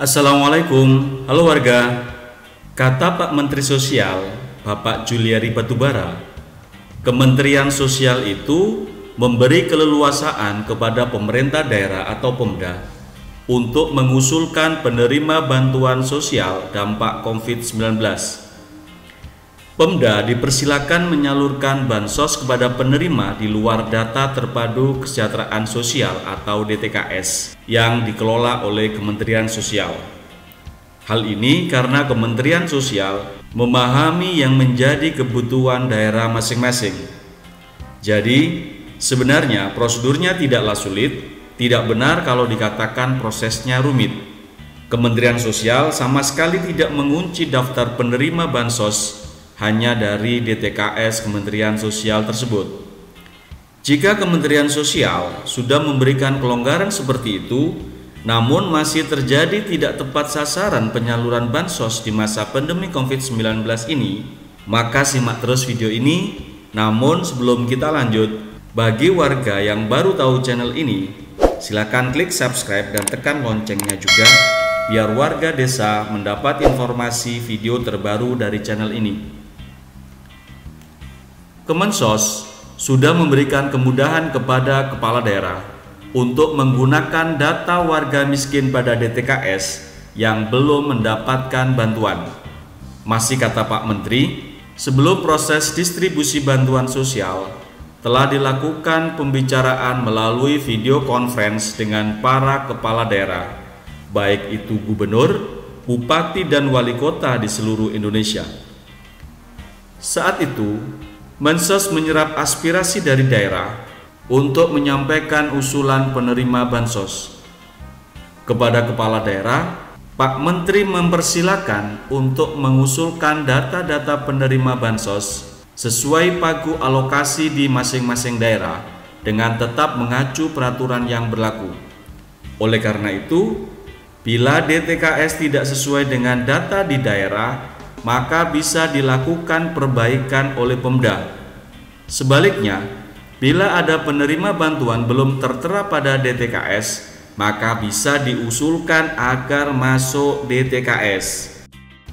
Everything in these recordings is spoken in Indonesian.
Assalamualaikum, halo warga. Kata Pak Menteri Sosial, Bapak Juliari Batubara, Kementerian Sosial itu memberi keleluasaan kepada pemerintah daerah atau Pemda untuk mengusulkan penerima bantuan sosial dampak COVID-19. Pemda dipersilakan menyalurkan bansos kepada penerima di luar data terpadu kesejahteraan sosial atau DTKS yang dikelola oleh Kementerian Sosial. Hal ini karena Kementerian Sosial memahami yang menjadi kebutuhan daerah masing-masing. Jadi, sebenarnya prosedurnya tidaklah sulit, tidak benar kalau dikatakan prosesnya rumit. Kementerian Sosial sama sekali tidak mengunci daftar penerima bansos hanya dari DTKS Kementerian Sosial tersebut. Jika Kementerian Sosial sudah memberikan kelonggaran seperti itu, namun masih terjadi tidak tepat sasaran penyaluran bansos di masa pandemi COVID-19 ini, maka simak terus video ini. Namun sebelum kita lanjut, bagi warga yang baru tahu channel ini, silakan klik subscribe dan tekan loncengnya juga, biar warga desa mendapat informasi video terbaru dari channel ini. Kemensos sudah memberikan kemudahan kepada kepala daerah untuk menggunakan data warga miskin pada DTKS yang belum mendapatkan bantuan. Masih kata Pak Menteri, sebelum proses distribusi bantuan sosial, telah dilakukan pembicaraan melalui video conference dengan para kepala daerah, baik itu gubernur, bupati, dan wali kota di seluruh Indonesia. Saat itu, Mensos menyerap aspirasi dari daerah untuk menyampaikan usulan penerima bansos. Kepada kepala daerah, Pak Menteri mempersilakan untuk mengusulkan data-data penerima bansos sesuai pagu alokasi di masing-masing daerah dengan tetap mengacu peraturan yang berlaku. Oleh karena itu, bila DTKS tidak sesuai dengan data di daerah, maka bisa dilakukan perbaikan oleh Pemda. Sebaliknya, bila ada penerima bantuan belum tertera pada DTKS, maka bisa diusulkan agar masuk DTKS.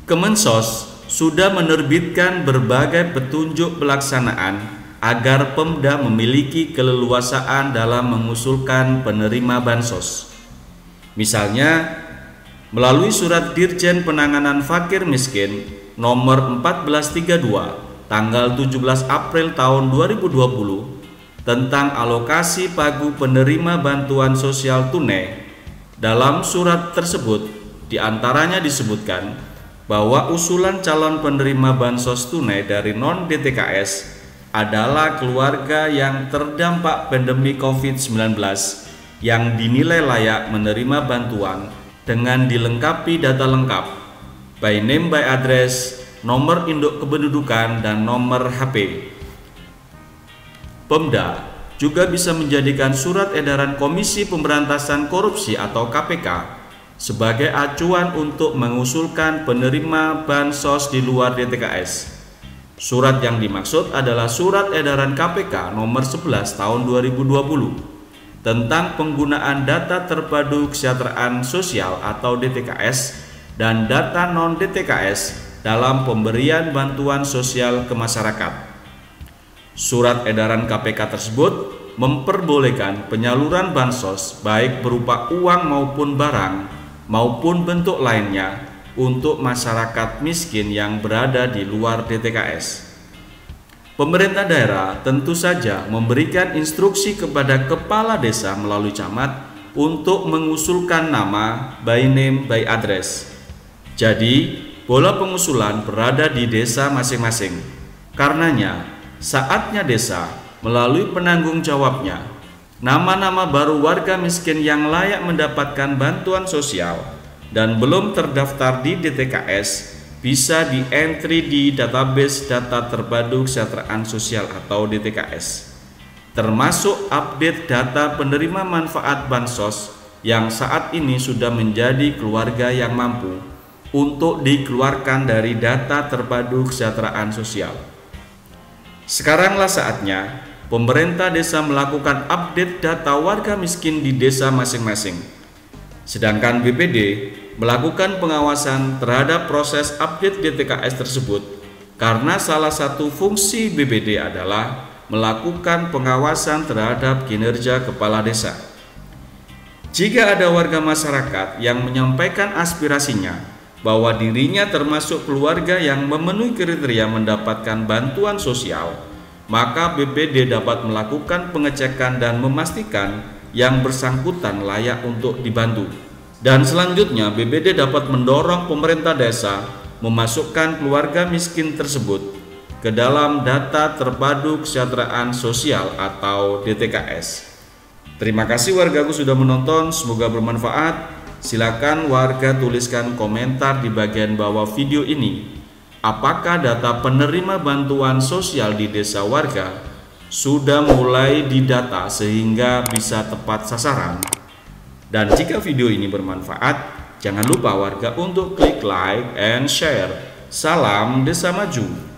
Kemensos sudah menerbitkan berbagai petunjuk pelaksanaan agar Pemda memiliki keleluasaan dalam mengusulkan penerima bansos. Misalnya, melalui Surat Dirjen Penanganan Fakir Miskin nomor 1432 tanggal 17 April tahun 2020 tentang alokasi pagu penerima bantuan sosial tunai. Dalam surat tersebut diantaranya disebutkan bahwa usulan calon penerima bansos tunai dari non-DTKS adalah keluarga yang terdampak pandemi COVID-19 yang dinilai layak menerima bantuan dengan dilengkapi data lengkap, by name by address, nomor induk kependudukan, dan nomor HP. Pemda juga bisa menjadikan surat edaran Komisi Pemberantasan Korupsi atau KPK sebagai acuan untuk mengusulkan penerima bansos di luar DTKS. Surat yang dimaksud adalah Surat Edaran KPK nomor 11 tahun 2020 tentang penggunaan data terpadu kesejahteraan sosial atau DTKS dan data non-DTKS dalam pemberian bantuan sosial ke masyarakat. Surat edaran KPK tersebut memperbolehkan penyaluran bansos baik berupa uang maupun barang maupun bentuk lainnya untuk masyarakat miskin yang berada di luar DTKS. Pemerintah daerah tentu saja memberikan instruksi kepada kepala desa melalui camat untuk mengusulkan nama by name by address. Jadi, bola pengusulan berada di desa masing-masing. Karenanya, saatnya desa melalui penanggung jawabnya, nama-nama baru warga miskin yang layak mendapatkan bantuan sosial dan belum terdaftar di DTKS bisa di-entry di database data terpadu kesejahteraan sosial atau DTKS, termasuk update data penerima manfaat bansos yang saat ini sudah menjadi keluarga yang mampu untuk dikeluarkan dari data terpadu kesejahteraan sosial. Sekaranglah saatnya pemerintah desa melakukan update data warga miskin di desa masing-masing. Sedangkan BPD melakukan pengawasan terhadap proses update DTKS tersebut karena salah satu fungsi BPD adalah melakukan pengawasan terhadap kinerja kepala desa. Jika ada warga masyarakat yang menyampaikan aspirasinya bahwa dirinya termasuk keluarga yang memenuhi kriteria mendapatkan bantuan sosial, maka BPD dapat melakukan pengecekan dan memastikan yang bersangkutan layak untuk dibantu. Dan selanjutnya BPD dapat mendorong pemerintah desa memasukkan keluarga miskin tersebut ke dalam data terpadu kesejahteraan sosial atau DTKS. Terima kasih wargaku sudah menonton, semoga bermanfaat. Silakan warga tuliskan komentar di bagian bawah video ini. Apakah data penerima bantuan sosial di desa warga sudah mulai didata sehingga bisa tepat sasaran? Dan jika video ini bermanfaat, jangan lupa warga untuk klik like and share. Salam Desa Maju.